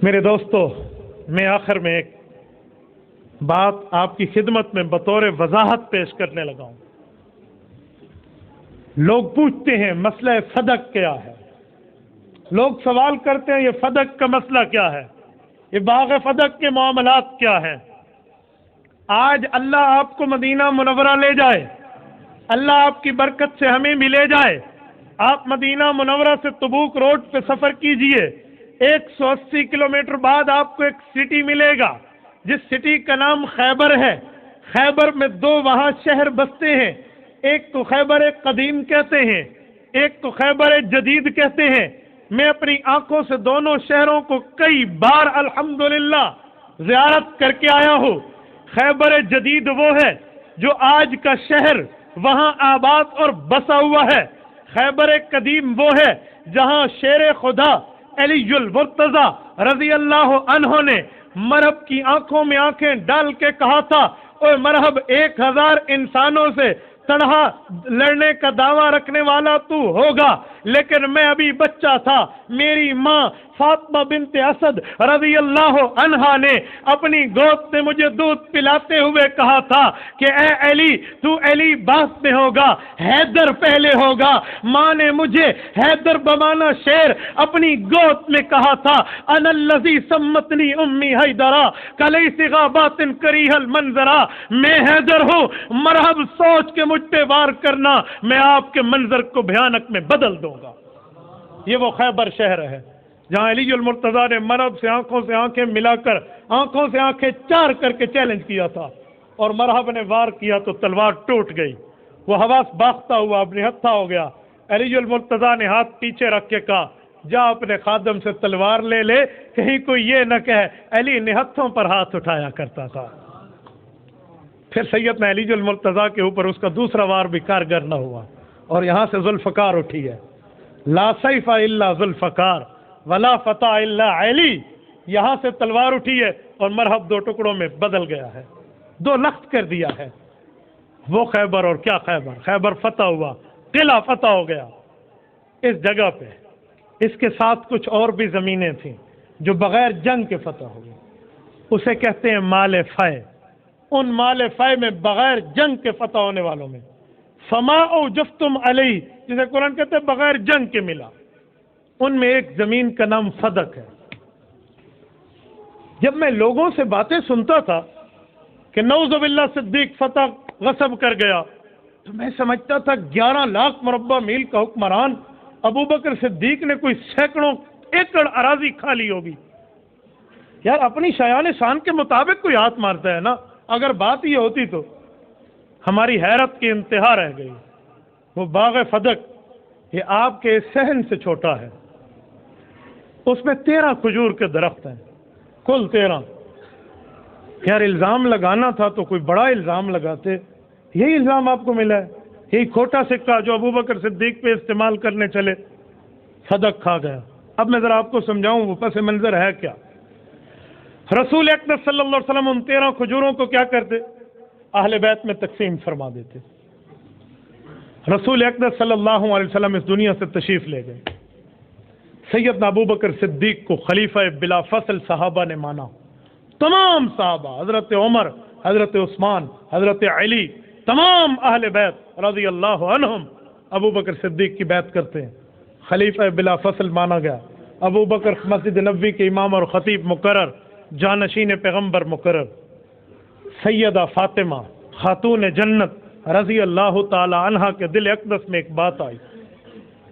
میرے دوستو، میں آخر میں ایک بات آپ کی خدمت میں بطور وضاحت پیش کرنے لگا ہوں۔ لوگ پوچھتے ہیں مسئلہ فدق کیا ہے؟ لوگ سوال کرتے ہیں یہ فدق کا مسئلہ کیا ہے؟ یہ باغ فدق کے معاملات کیا ہیں؟ آج اللہ آپ کو مدینہ منورہ لے جائے، اللہ آپ کی برکت سے ہمیں بھی لے جائے، آپ مدینہ منورہ سے تبوک روڈ پہ سفر کیجئے، 180 کلومیٹر بعد آپ کو ایک سٹی ملے گا جس سٹی کا نام خیبر ہے۔ خیبر میں 2 وہاں شہر بستے ہیں، ایک تو خیبر قدیم کہتے ہیں، ایک تو خیبر جدید کہتے ہیں۔ میں اپنی آنکھوں سے دونوں شہروں کو کئی بار الحمدللہ زیارت کر کے آیا ہوں۔ خیبر جدید وہ ہے جو آج کا شہر وہاں آباد اور بسا ہوا ہے۔ خیبر قدیم وہ ہے جہاں شیر خدا علی المرتضیٰ رضی اللہ عنہ نے مرہب کی آنکھوں میں آنکھیں ڈال کے کہا تھا، اوے مرہب 1000 انسانوں سے تنہا لڑنے کا دعویٰ رکھنے والا تو ہوگا، لیکن میں ابھی بچہ تھا، میری ماں فاطمہ بنت اسد رضی اللہ عنہا نے اپنی گود سے مجھے دودھ پلاتے ہوئے کہا تھا کہ اے علی، تو علی بعد میں ہوگا، حیدر پہلے ہوگا۔ ماں نے مجھے حیدر بمانا شیر اپنی گود میں کہا تھا، انا الذی سمتنی امی حیدرا کلیس غابات کریہ المنظرا، میں حیدر ہوں، مرحب سوچ کے مجھ پہ وار کرنا، میں آپ کے منظر کو بھیانک میں بدل دوں گا۔ یہ وہ خیبر شہر ہے جہاں علی المرتضیٰ نے مرحب سے آنکھوں سے آنکھیں ملا کر، آنکھوں سے آنکھیں چار کر کے چیلنج کیا تھا، اور مرحب نے وار کیا تو تلوار ٹوٹ گئی، وہ حواس باختہ ہوا، اپنی ہتھا ہو گیا۔ علی المرتضیٰ نے ہاتھ پیچھے رکھ کے کہا، جا اپنے خادم سے تلوار لے لے، کہیں کوئی یہ نہ کہے علی نے ہتھوں پر ہاتھ اٹھایا کرتا تھا۔ پھر سیدنا علی المرتضیٰ کے اوپر اس کا دوسرا وار بھی کارگر نہ ہوا، اور یہاں سے ذوالفقار اٹھی ہے، لا سیف الا ذوالفقار ولا فتح الا علی، یہاں سے تلوار اٹھی ہے اور مرحب 2 ٹکڑوں میں بدل گیا ہے، 2 لخت کر دیا ہے۔ وہ خیبر اور کیا خیبر، خیبر فتح ہوا، قلعہ فتح ہو گیا اس جگہ پہ۔ اس کے ساتھ کچھ اور بھی زمینیں تھیں جو بغیر جنگ کے فتح ہوئی، اسے کہتے ہیں مال فے۔ ان مال فے میں بغیر جنگ کے فتح ہونے والوں میں فما اوجفتم علیہ، جسے قرآن کہتے ہیں بغیر جنگ کے ملا، ان میں ایک زمین کا نام فدق ہے۔ جب میں لوگوں سے باتیں سنتا تھا کہ نعوذ باللہ صدیق فتح غصب کر گیا، تو میں سمجھتا تھا 11 لاکھ مربع میل کا حکمران ابو بکر صدیق نے کوئی سینکڑوں ایکڑ اراضی کھا لی ہوگی۔ یار اپنی شایان شان کے مطابق کوئی ہاتھ مارتا ہے نا، اگر بات یہ ہوتی تو ہماری حیرت کی انتہا رہ گئی۔ وہ باغ فدق یہ آپ کے صحن سے چھوٹا ہے، اس میں 13 کھجور کے درخت ہیں، کل 13۔ یار الزام لگانا تھا تو کوئی بڑا الزام لگاتے، یہی الزام آپ کو ملا ہے، یہی کھوٹا سکہ جو ابو بکر صدیق پہ استعمال کرنے چلے، فدق کھا گیا۔ اب میں ذرا آپ کو سمجھاؤں وہ پس منظر ہے کیا۔ رسول اقدس صلی اللہ علیہ وسلم ان 13 کھجوروں کو کیا کرتے؟ اہل بیت میں تقسیم فرما دیتے۔ رسول اقدس صلی اللہ علیہ وسلم اس دنیا سے تشریف لے گئے، سیدنا ابو بکر صدیق کو خلیفہ بلا فصل صحابہ نے مانا، تمام صحابہ، حضرت عمر، حضرت عثمان، حضرت علی، تمام اہل بیت رضی اللہ عنہم ابو بکر صدیق کی بیعت کرتے ہیں، خلیفہ بلا فصل مانا گیا۔ ابو بکر مسجد نبوی کے امام اور خطیب مقرر، جانشین پیغمبر مقرر۔ سیدہ فاطمہ خاتون جنت رضی اللہ تعالی عنہا کے دل اقدس میں ایک بات آئی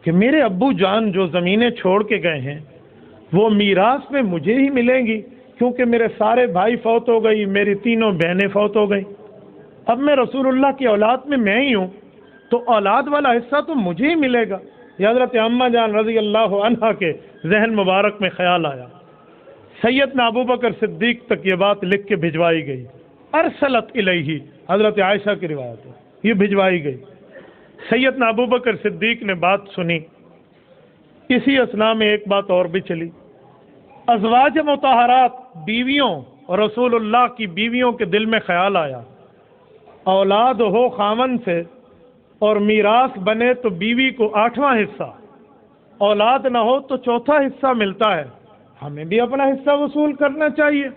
کہ میرے ابو جان جو زمینیں چھوڑ کے گئے ہیں وہ میراث میں مجھے ہی ملیں گی، کیونکہ میرے سارے بھائی فوت ہو گئی، میری 3 بہنیں فوت ہو گئی، اب میں رسول اللہ کی اولاد میں ہی ہوں، تو اولاد والا حصہ تو مجھے ہی ملے گا۔ یہ حضرت اماں جان رضی اللہ عنہا کے ذہن مبارک میں خیال آیا۔ سیدنا ابو بکر صدیق تک یہ بات لکھ کے بھجوائی گئی، ارسلت الیہ، حضرت عائشہ کی روایت ہے، یہ بھجوائی گئی۔ سیدنا ابو بکر صدیق نے بات سنی، اسی اثناء میں ایک بات اور بھی چلی، ازواج مطہرات بیویوں اور رسول اللہ کی بیویوں کے دل میں خیال آیا، اولاد ہو خاوند سے اور میراث بنے تو بیوی کو 8واں حصہ، اولاد نہ ہو تو 4تھا حصہ ملتا ہے، ہمیں بھی اپنا حصہ وصول کرنا چاہیے۔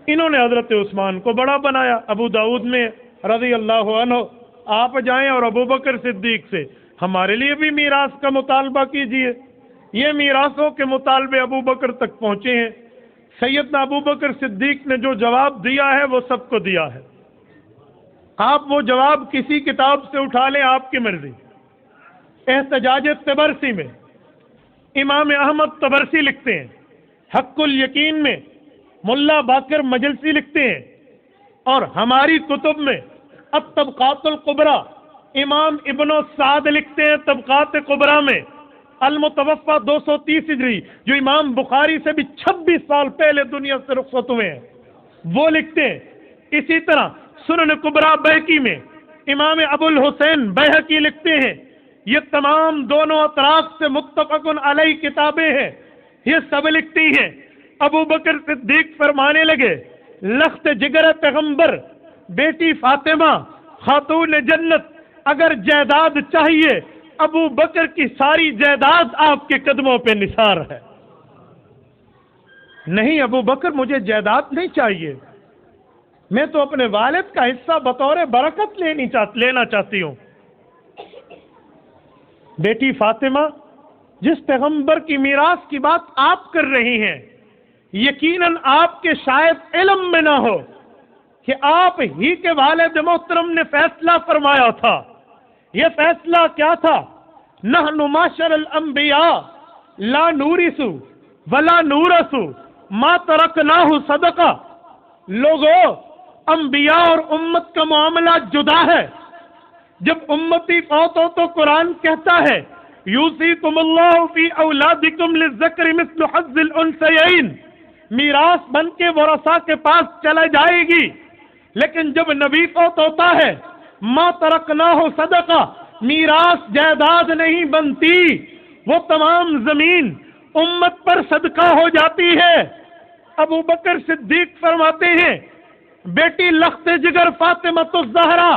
انہوں نے حضرت عثمان کو بڑا بنایا، ابو داؤد میں رضی اللہ عنہ، آپ جائیں اور ابو بکر صدیق سے ہمارے لیے بھی میراث کا مطالبہ کیجیے۔ یہ میراثوں کے مطالبے ابو بکر تک پہنچے ہیں۔ سیدنا ابو بکر صدیق نے جو جواب دیا ہے وہ سب کو دیا ہے۔ آپ وہ جواب کسی کتاب سے اٹھا لیں، آپ کی مرضی۔ احتجاج طبرسی میں امام احمد طبرسی لکھتے ہیں، حق الیقین میں ملا باقر مجلسی لکھتے ہیں، اور ہماری کتب میں الطبقات الکبریٰ امام ابن سعد لکھتے ہیں طبقات کبریٰ میں، المتوفی 230 ہجری، جو امام بخاری سے بھی 26 سال پہلے دنیا سے رخصت ہوئے ہیں، وہ لکھتے ہیں۔ اسی طرح سنن کبریٰ بہقی میں امام ابو الحسین بہقی لکھتے ہیں۔ یہ تمام دونوں اطراف سے متفق علیہ کتابیں ہیں، یہ سب لکھتی ہیں۔ ابو بکر صدیق فرمانے لگے، لخت جگر پیغمبر، بیٹی فاطمہ خاتون جنت، اگر جائیداد چاہیے ابو بکر کی ساری جائیداد آپ کے قدموں پہ نثار ہے۔ نہیں ابو بکر، مجھے جائیداد نہیں چاہیے، میں تو اپنے والد کا حصہ بطور برکت لینا چاہتی ہوں۔ بیٹی فاطمہ، جس پیغمبر کی میراث کی بات آپ کر رہی ہیں، یقیناً آپ کے شاید علم میں نہ ہو کہ آپ ہی کے والد محترم نے فیصلہ فرمایا تھا۔ یہ فیصلہ کیا تھا؟ نحن معاشر الانبیاء لا نورث ولا نورث ما ترکناہ صدقہ۔ لوگوں، انبیاء اور امت کا معاملہ جدا ہے۔ جب امتی فوت ہو تو قرآن کہتا ہے یوصیکم اللہ فی اولادکم للذکر مثل حظ الانثیین، میراث بن کے ورثاء کے پاس چلا جائے گی۔ لیکن جب نبی فوت ہوتا ہے، ما ترکناہ صدقہ، میراث جائیداد نہیں بنتی، وہ تمام زمین امت پر صدقہ ہو جاتی ہے۔ ابو بکر صدیق فرماتے ہیں، بیٹی لخت جگر فاطمہ الزہرا،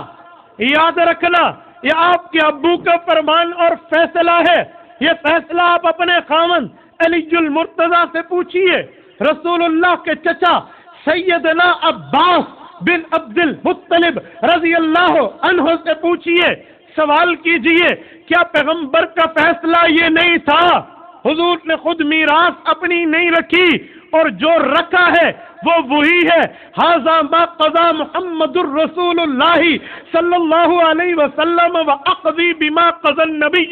یاد رکھنا یہ آپ کے ابو کا فرمان اور فیصلہ ہے۔ یہ فیصلہ آپ اپنے خاوند علی المرتضی سے پوچھئے، رسول اللہ کے چچا سیدنا عباس بن عبد المطلب رضی اللہ عنہ سے پوچھئے، سوال کیجئے، کیا پیغمبر کا فیصلہ یہ نہیں تھا؟ حضور نے خود میراث اپنی نہیں رکھی، اور جو رکھا ہے وہ وہی ہے۔ ھذا ما قضى محمد الرسول اللہ صلی اللہ علیہ وسلم واقضی بما قضى النبی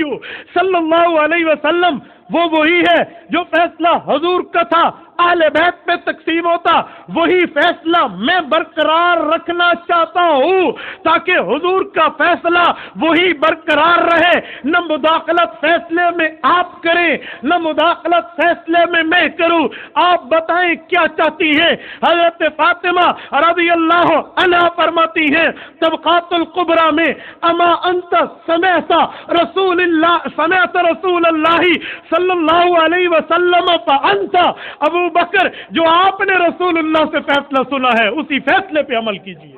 صلی اللہ علیہ وسلم۔ وہ وہی ہے جو فیصلہ حضور کا تھا، اہل بیت پہ تقسیم ہوتا، وہی فیصلہ میں برقرار رکھنا چاہتا ہوں تاکہ حضور کا فیصلہ وہی برقرار رہے۔ نہ مداخلت فیصلے میں آپ کریں، نہ مداخلت فیصلے میں کروں۔ آپ بتائیں کیا چاہتی ہیں؟ حضرت فاطمہ رضی اللہ عنہا فرماتی ہیں طبقات الکبریٰ میں، اما انت سمعت رسول اللہ صلی اللہ علیہ وسلم فانت، ابو بکر جو آپ نے رسول اللہ سے فیصلہ سنا ہے اسی فیصلے پہ عمل کیجیے۔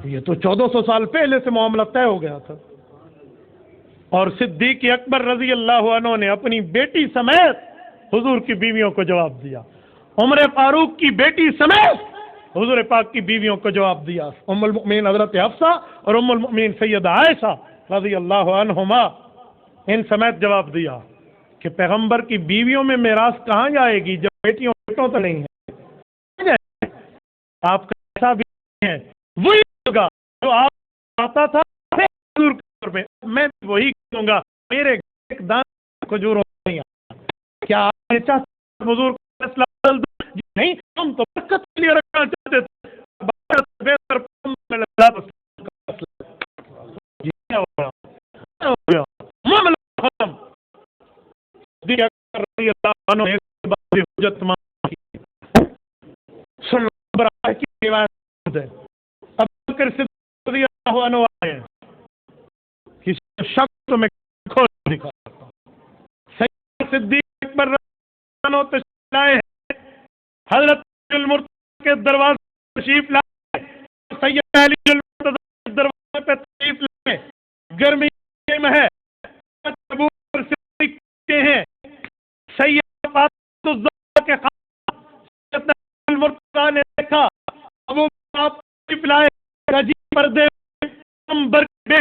یہ تو 1400 سال پہلے سے معاملہ طے ہو گیا تھا، اور صدیق اکبر رضی اللہ عنہ نے اپنی بیٹی سمیت حضور کی بیویوں کو جواب دیا، عمر فاروق کی بیٹی سمیت حضور پاک کی بیویوں کو جواب دیا، ام المؤمنین حضرت حفصہ اور ام المؤمنین سیدہ عائشہ رضی اللہ عنہما، ان سمیت جواب دیا کہ پیغمبر کی بیویوں میں میراث کہاں جائے گی جب بیٹیوں بیٹوں تو نہیں ہے۔ آپ کا ایسا بھی ہے، وہی ہوگا جو آپ آتا تھا حضور کے طور پہ، میں وہی کروں گا، میرے ایک دانہ کھجوروں نہیں آتا۔ کیا آپ نے چاہتے حضور کا فیصلہ بدل دو؟ نہیں، ہم تو برکت کے لیے رکھنا چاہتے تھے، برکت بہتر جی کیا ہو گیا معاملہ ختم۔ رضی اللہ عنہ ایک بات حجت مان کی روایت ہے، ابو بکر صدیق رضی اللہ عنہ آئے ہیں، کسی شخص میں کھول دکھاتا ہوں، سید صدیق اکبر رضی اللہ عنہ تشریف لائے ہیں، حضرت المرتضی کے دروازے تشریف لائے، سید علی المرتضی کے دروازے پہ تشریف لائے، گرمی میں ہے، ابو بکر صدیق ہیں، سید پردے پیغمبر کے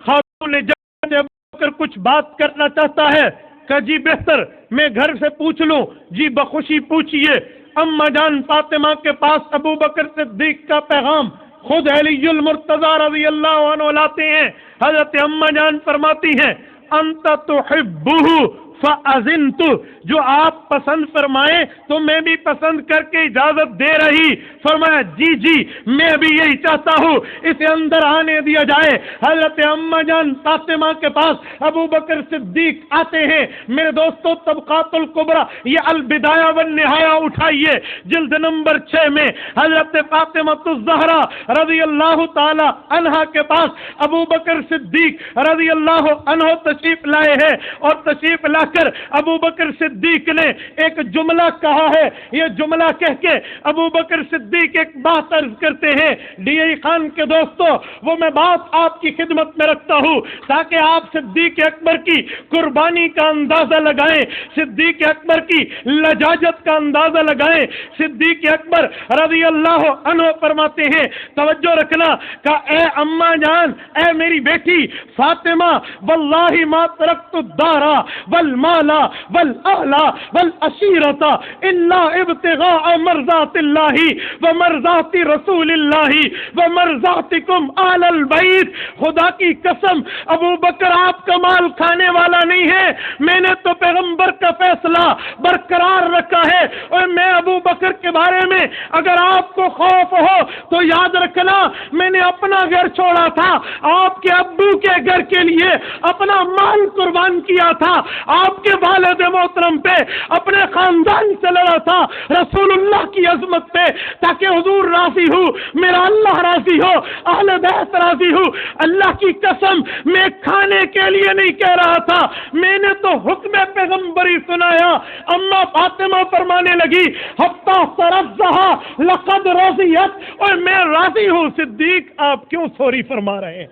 خاتون جنت ابو بکر کچھ بات کرنا چاہتا ہے کہ جی بہتر میں گھر سے پوچھ لوں. جی بخوشی پوچھئے. اما جان فاطمہ کے پاس ابو بکر صدیق کا پیغام خود علی المرتضی رضی اللہ عنہ لاتے ہیں. حضرت اما جان فرماتی ہیں انت تحبہ فأذنت، جو آپ پسند فرمائیں تو میں بھی پسند کر کے اجازت دے رہی. فرمایا جی جی میں بھی یہی چاہتا ہوں، اسے اندر آنے دیا جائے. حضرت اما جان فاطمہ کے پاس ابو بکر صدیق آتے ہیں. میرے دوستو طبقات الکبریٰ یہ البدایہ والنہایہ اٹھائیے جلد نمبر 6 میں حضرت فاطمہ الزہرا رضی اللہ تعالی عنہا کے پاس ابو بکر صدیق رضی اللہ عنہ تشریف لائے ہیں، اور تشریف لا کر ابو بکر صدیق نے ایک جملہ کہا ہے. یہ جملہ کہہ کے ابو بکر صدیق ایک بات عرض کرتے ہیں. ڈی ای خان کے دوستو وہ میں بات آپ کی خدمت میں رکھتا ہوں تاکہ آپ صدیق اکبر کی قربانی کا اندازہ لگائیں، صدیق اکبر کی لجاجت کا اندازہ لگائیں. صدیق اکبر رضی اللہ عنہ فرماتے ہیں توجہ رکھنا کہ اے اما جان، اے میری بیٹی فاطمہ، واللہ ما ترکت الدار والمال والاہل والعشیرۃ الا ابتغاء مرضات اللہ ومرضات رسول اللہ ومرضاتکم آل البیت. خدا کی قسم ابو بکر آپ کا مال کھانے والا نہیں ہے. میں نے تو پیغمبر کا فیصلہ برقرار رکھا ہے، اور میں ابو بکر کے بارے میں اگر آپ کو خوف ہو تو یاد رکھنا میں نے اپنا گھر چھوڑا تھا، آپ کے ابو کے گھر کے لیے اپنا مال قربان کیا تھا، آپ کے والد محترم پہ اپنے خاندان سے لڑا تھا، رسول اللہ کی عظمت پہ، تاکہ حضور راضی ہو، میرا اللہ راضی ہو، اہل بیت راضی ہو. اللہ کی قسم میں کھانے کے لیے نہیں کہہ رہا تھا، میں نے تو حکم پیغمبری سنایا. اما فاطمہ فرمانے لگی حتی ترضہا لقد رضیت، اور میں راضی ہوں. صدیق آپ کیوں سوری فرما رہے ہیں؟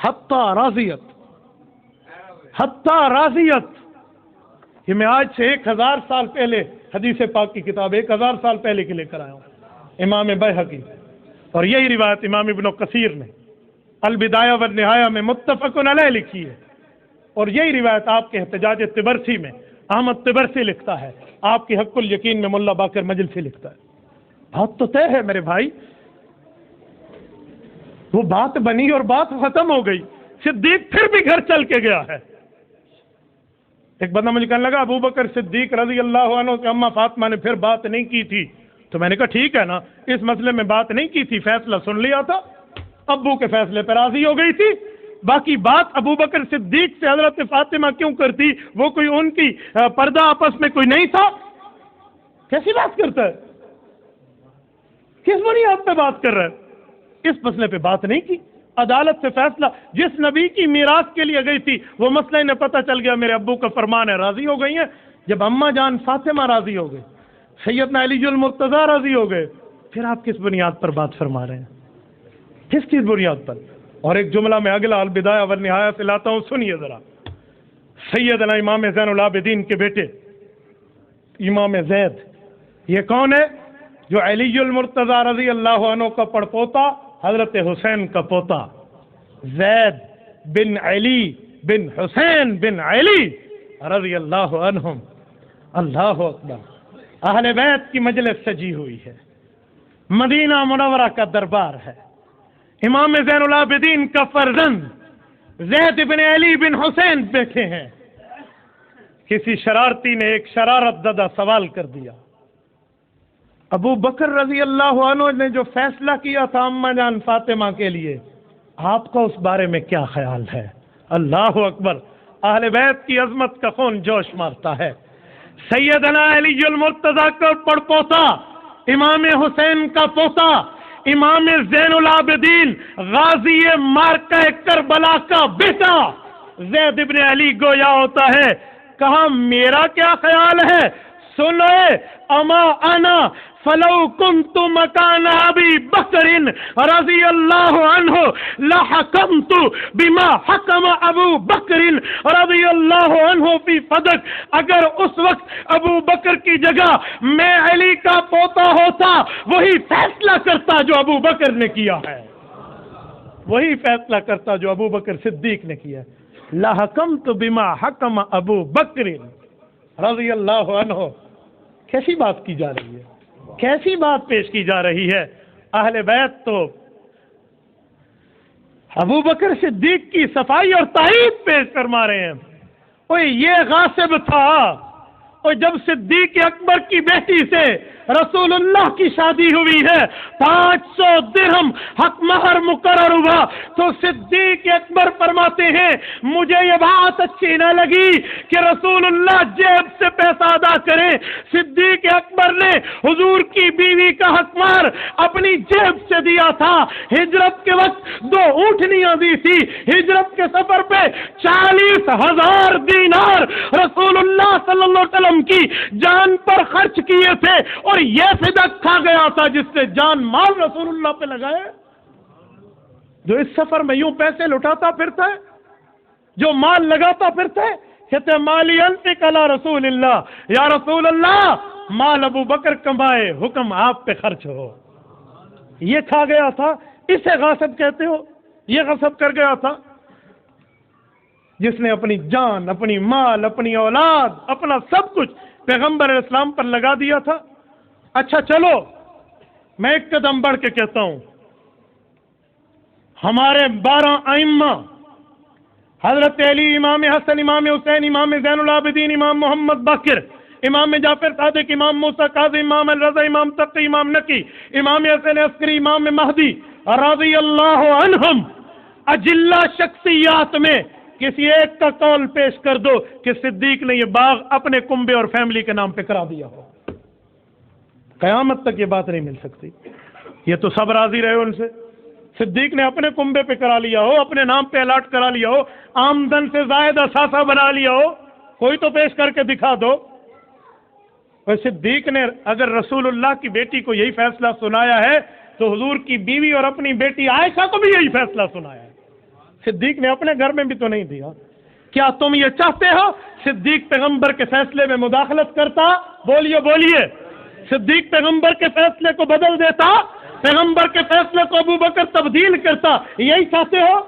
حتی رضیت، حتی راضیت. یہ میں آج سے 1000 سال پہلے حدیث پاک کی کتاب 1000 سال پہلے کی لے کر آیا ہوں، امام بیہقی، اور یہی روایت امام ابن کثیر نے البدایہ والنہایہ میں متفق علیہ لکھی ہے. اور یہی روایت آپ کے احتجاج طبرسی میں احمد طبرسی لکھتا ہے، آپ کی حق الیقین میں ملا باقر مجلسی لکھتا ہے. بات تو طے ہے میرے بھائی، وہ بات بنی اور بات ختم ہو گئی. صدیق پھر بھی گھر چل کے گیا ہے. ایک بندہ مجھے کہنے لگا ابو بکر صدیق رضی اللہ عنہ سے اما فاطمہ نے پھر بات نہیں کی تھی. تو میں نے کہا ٹھیک ہے نا، اس مسئلے میں بات نہیں کی تھی، فیصلہ سن لیا تھا، ابو کے فیصلے پر راضی ہو گئی تھی. باقی بات ابو بکر صدیق سے حضرت فاطمہ کیوں کرتی؟ وہ کوئی ان کی پردہ آپس میں کوئی نہیں تھا؟ کیسی بات کرتا ہے؟ کس بنیاد پہ بات کر رہا ہے؟ اس مسئلے پہ بات نہیں کی. عدالت سے فیصلہ جس نبی کی میراث کے لیے گئی تھی وہ مسئلہ انہیں پتہ چل گیا میرے ابو کا فرمان ہے، راضی ہو گئی ہیں. جب اما جان فاطمہ راضی ہو گئے، سیدنا علی المرتضی راضی ہو گئے، پھر آپ کس بنیاد پر بات فرما رہے ہیں؟ کس چیز بنیاد پر؟ اور ایک جملہ میں اگلا البدایہ والنہایہ سے لاتا ہوں، سنیے ذرا. سیدنا امام زین العابدین کے بیٹے امام زید، یہ کون ہے؟ جو علی المرتضی رضی اللہ عنہ کا پڑپوتا، حضرت حسین کا پوتا، زید بن علی بن حسین بن علی رضی اللہ عنہم. اللہ اکبر. اہل بیت کی مجلس سجی ہوئی ہے، مدینہ منورہ کا دربار ہے. امام زین العابدین کا فرزند زید بن علی بن حسین بیٹھے ہیں. کسی شرارتی نے ایک شرارت زدہ سوال کر دیا، ابو بکر رضی اللہ عنہ نے جو فیصلہ کیا تھا اما جان فاطمہ کے لیے، آپ کا اس بارے میں کیا خیال ہے؟ اللہ اکبر. اہل بیت کی عظمت کا خون جوش مارتا ہے. سیدنا علی المرتضی کا پڑپوتا، امام حسین کا پوتا، امام زین العابدین غازی مارکہ کربلا کا بیٹا زید بن علی گویا ہوتا ہے. کہا میرا کیا خیال ہے؟ سنو، اما انا فلو کنت مکان ابی بکر رضی اللہ عنہ لحکمت بما حکم ابو بکر رضی اللہ عنہ فی فدق. اگر اس وقت ابو بکر کی جگہ میں علی کا پوتا ہوتا، وہی فیصلہ کرتا جو ابو بکر نے کیا ہے. وہی فیصلہ کرتا جو ابو بکر صدیق نے کیا. لَحَكَمْتُ بِمَا حَكَمَ ابو بکر رضی اللہ عنہ. کیسی بات کی جا رہی ہے, کیسی بات پیش کی جا رہی ہے. اہل بیت تو ابو بکر صدیق کی صفائی اور تائید پیش فرما رہے ہیں. اوے یہ غاصب تھا. اور جب صدیق اکبر کی بیٹی سے رسول اللہ کی شادی ہوئی ہے, 500 درہم حق مہر مقرر ہوا, تو صدیق اکبر فرماتے ہیں مجھے یہ بات اچھی نہ لگی کہ رسول اللہ جیب سے پیسہ ادا کریں. صدیق اکبر نے حضور کی بیوی کا حق مہر اپنی جیب سے دیا تھا. ہجرت کے وقت 2 اونٹنیاں دی تھی. ہجرت کے سفر پہ 40,000 دینار رسول اللہ صلی اللہ علیہ وسلم کی جان پر خرچ کیے تھے, اور یہ صدق کھا گیا تھا جس سے جان مال رسول اللہ پہ لگائے. جو اس سفر میں یوں پیسے لٹاتا پھرتا ہے, جو مال لگاتا پھرتا ہے, کہتے مالی انفق علی رسول اللہ, یا رسول اللہ مال ابو بکر کمائے, حکم آپ پہ خرچ ہو. یہ کھا گیا تھا, اسے غاصب کہتے ہو. یہ غصب کر گیا تھا جس نے اپنی جان, اپنی مال, اپنی اولاد, اپنا سب کچھ پیغمبر اسلام پر لگا دیا تھا. اچھا چلو میں ایک قدم بڑھ کے کہتا ہوں, ہمارے 12 ائمہ حضرت علی, امام حسن, امام حسین, امام زین العابدین, امام محمد باقر, امام جعفر صادق, امام موسیٰ کاظم, امام الرضا, امام تقی, امام نقی, امام حسن عسکری, امام مہدی رضی اللہ عنہم, اجلہ شخصیات میں کسی ایک کا قول پیش کر دو کہ صدیق نے یہ باغ اپنے کنبے اور فیملی کے نام پہ کرا دیا ہو. قیامت تک یہ بات نہیں مل سکتی. یہ تو سب راضی رہے ان سے. صدیق نے اپنے کنبے پہ کرا لیا ہو, اپنے نام پہ الاٹ کرا لیا ہو, آمدن سے زائد اثاثہ بنا لیا ہو, کوئی تو پیش کر کے دکھا دو. اور صدیق نے اگر رسول اللہ کی بیٹی کو یہی فیصلہ سنایا ہے تو حضور کی بیوی اور اپنی بیٹی عائشہ کو بھی یہی فیصلہ سنایا ہے. صدیق نے اپنے گھر میں بھی تو نہیں دیا. کیا تم یہ چاہتے ہو صدیق پیغمبر کے فیصلے میں مداخلت کرتا؟ بولیے بولیے. صدیق پیغمبر کے فیصلے کو بدل دیتا, پیغمبر کے فیصلے کو ابو بکر تبدیل کرتا, یہی چاہتے ہو؟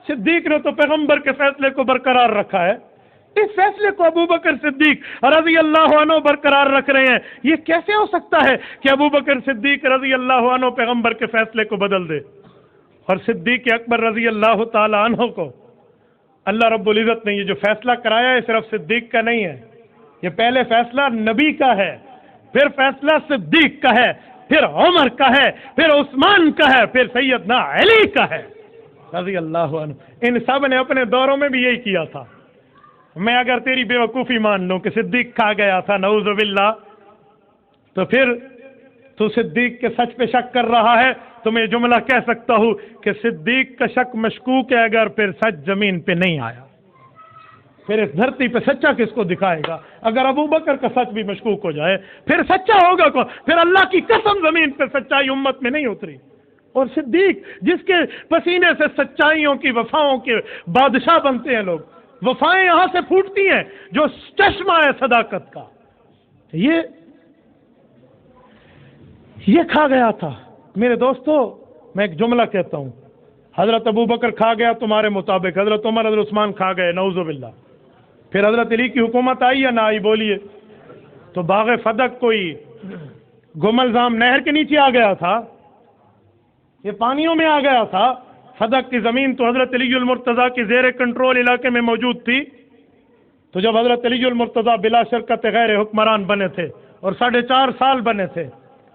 صدیق نے تو پیغمبر کے فیصلے کو برقرار رکھا ہے. اس فیصلے کو ابو بکر صدیق رضی اللہ عنہ برقرار رکھ رہے ہیں. یہ کیسے ہو سکتا ہے کہ ابو بکر صدیق رضی اللہ عنہ پیغمبر کے فیصلے کو بدل دے؟ اور صدیق اکبر رضی اللہ تعالی عنہ کو اللہ رب العزت نے یہ جو فیصلہ کرایا ہے صرف صدیق کا نہیں ہے. یہ پہلے فیصلہ نبی کا ہے, پھر فیصلہ صدیق کا ہے, پھر عمر کا ہے, پھر عثمان کا ہے, پھر سیدنا علی کا ہے رضی اللہ عنہ. ان سب نے اپنے دوروں میں بھی یہی کیا تھا. میں اگر تیری بے وقوفی مان لوں کہ صدیق کھا گیا تھا نعوذ باللہ, تو پھر تو صدیق کے سچ پہ شک کر رہا ہے, تو میں یہ جملہ کہہ سکتا ہوں کہ صدیق کا شک مشکوک ہے اگر پھر سچ زمین پہ نہیں آیا. پھر اس دھرتی پہ سچا کس کو دکھائے گا؟ اگر ابو بکر کا سچ بھی مشکوک ہو جائے پھر سچا ہوگا کون؟ پھر اللہ کی قسم زمین پہ سچائی امت میں نہیں اتری. اور صدیق جس کے پسینے سے سچائیوں کی وفاؤں کے بادشاہ بنتے ہیں لوگ, وفائیں یہاں سے پھوٹتی ہیں جو چشمہ ہے صداقت کا, یہ کھا گیا تھا. میرے دوستو میں ایک جملہ کہتا ہوں, حضرت ابو بکر کھا گیا تمہارے مطابق, حضرت عمر حضرت عثمان کھا گئے نعوذ باللہ, پھر حضرت علی کی حکومت آئی یا نہ آئی؟ بولیے. تو باغ فدق کوئی گملزام نہر کے نیچے آ گیا تھا, یہ پانیوں میں آ گیا تھا. فدق کی زمین تو حضرت علی المرتضیٰ کی زیر کنٹرول علاقے میں موجود تھی. تو جب حضرت علی المرتضیٰ بلا شرکت غیر حکمران بنے تھے اور 4.5 سال بنے تھے,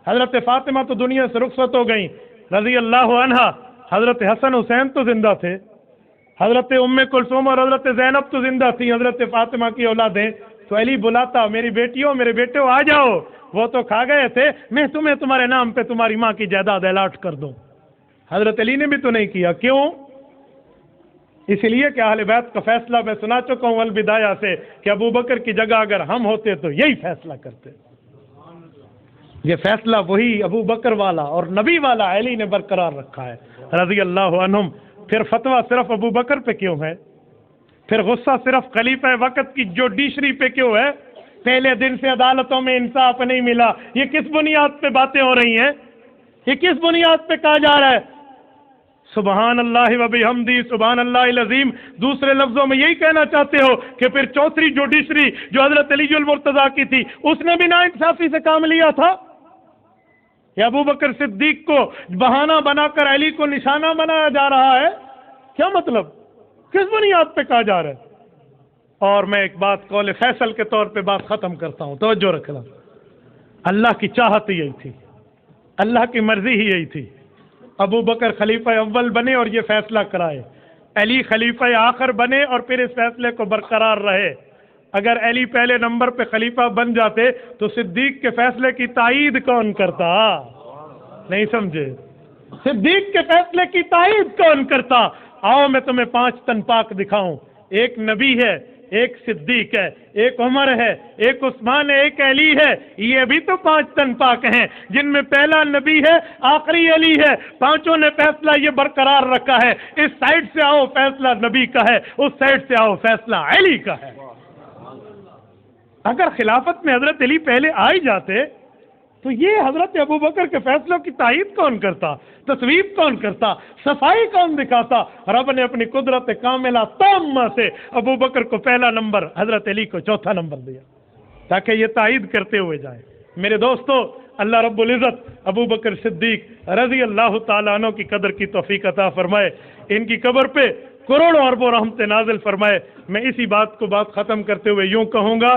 حضرت فاطمہ تو دنیا سے رخصت ہو گئیں رضی اللہ عنہا, حضرت حسن حسین تو زندہ تھے, حضرت ام کلثوم اور حضرت زینب تو زندہ تھی, حضرت فاطمہ کی اولادیں. تو علی بلاتا, میری بیٹیوں میرے بیٹوں آ جاؤ, وہ تو کھا گئے تھے, میں تمہیں تمہارے نام پہ تمہاری ماں کی جائیداد الاٹ کر دوں. حضرت علی نے بھی تو نہیں کیا. کیوں؟ اس لیے کہ اہل بیت کا فیصلہ میں سنا چکا ہوں البدایہ سے کہ ابو بکر کی جگہ اگر ہم ہوتے تو یہی فیصلہ کرتے. یہ فیصلہ وہی ابو بکر والا اور نبی والا علی نے برقرار رکھا ہے رضی اللہ عنہم. پھر فتویٰ صرف ابو بکر پہ کیوں ہے؟ پھر غصہ صرف خلیفہ وقت کی جوڈیشری پہ کیوں ہے؟ پہلے دن سے عدالتوں میں انصاف نہیں ملا. یہ کس بنیاد پہ باتیں ہو رہی ہیں؟ یہ کس بنیاد پہ کہا جا رہا ہے؟ سبحان اللہ و بحمدہ سبحان اللہ العظیم، دوسرے لفظوں میں یہی کہنا چاہتے ہو کہ پھر چوتھی جوڈیشری جو حضرت علی المرتضیٰ کی تھی اس نے بھی ناانصافی سے کام لیا تھا؟ یا ابو بکر صدیق کو بہانہ بنا کر علی کو نشانہ بنایا جا رہا ہے؟ کیا مطلب، کس بنیاد پہ کہا جا رہا ہے؟ اور میں ایک بات قول فیصل کے طور پہ بات ختم کرتا ہوں، توجہ رکھنا۔ اللہ کی چاہت یہی تھی، اللہ کی مرضی ہی یہی تھی، ابو بکر خلیفہ اول بنے اور یہ فیصلہ کرائے، علی خلیفہ آخر بنے اور پھر اس فیصلے کو برقرار رہے۔ اگر علی پہلے نمبر پہ خلیفہ بن جاتے تو صدیق کے فیصلے کی تائید کون کرتا؟ نہیں سمجھے؟ صدیق کے فیصلے کی تائید کون کرتا؟ آؤ میں تمہیں 5 تن پاک دکھاؤں، ایک نبی ہے، ایک صدیق ہے، ایک عمر ہے، ایک عثمان ہے، ایک علی ہے، یہ بھی تو 5 تن پاک ہیں جن میں پہلا نبی ہے، آخری علی ہے، پانچوں نے فیصلہ یہ برقرار رکھا ہے، اس سائڈ سے آؤ فیصلہ نبی کا ہے، اس سائڈ سے آؤ فیصلہ علی کا ہے۔ اگر خلافت میں حضرت علی پہلے آ ہی جاتے تو یہ حضرت ابو بکر کے فیصلوں کی تائید کون کرتا، تصویب کون کرتا، صفائی کون دکھاتا؟ رب نے اپنی قدرت کاملہ تامہ سے ابو بکر کو پہلا نمبر، حضرت علی کو چوتھا نمبر دیا تاکہ یہ تائید کرتے ہوئے جائے۔ میرے دوستو، اللہ رب العزت ابو بکر صدیق رضی اللہ تعالیٰ عنہ کی قدر کی توفیق عطا فرمائے، ان کی قبر پہ کروڑوں اربوں رحمت نازل فرمائے۔ میں اسی بات ختم کرتے ہوئے یوں کہوں گا،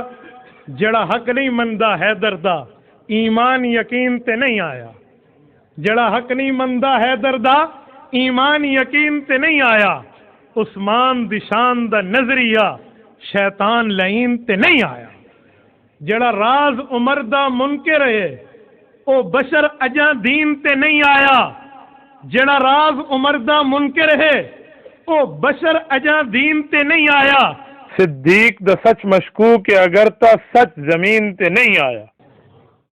جڑا حق نہیں مندا حیدر دا ایمان یقین تے نہیں آیا، جڑا حق نہیں مندا حیدر دا ایمان یقین تے نہیں آیا، عثمان دی شان دا نظریہ شیطان لعین تے نہیں آیا، جڑا راز عمر دا منکر ہے او بشر اجاں دین تے نہیں آیا، جڑا راز عمر دا منکر ہے او بشر اجاں دین تے نہیں آیا، صدیق دا سچ مشکوک ہے اگر تا سچ زمین تے نہیں آیا۔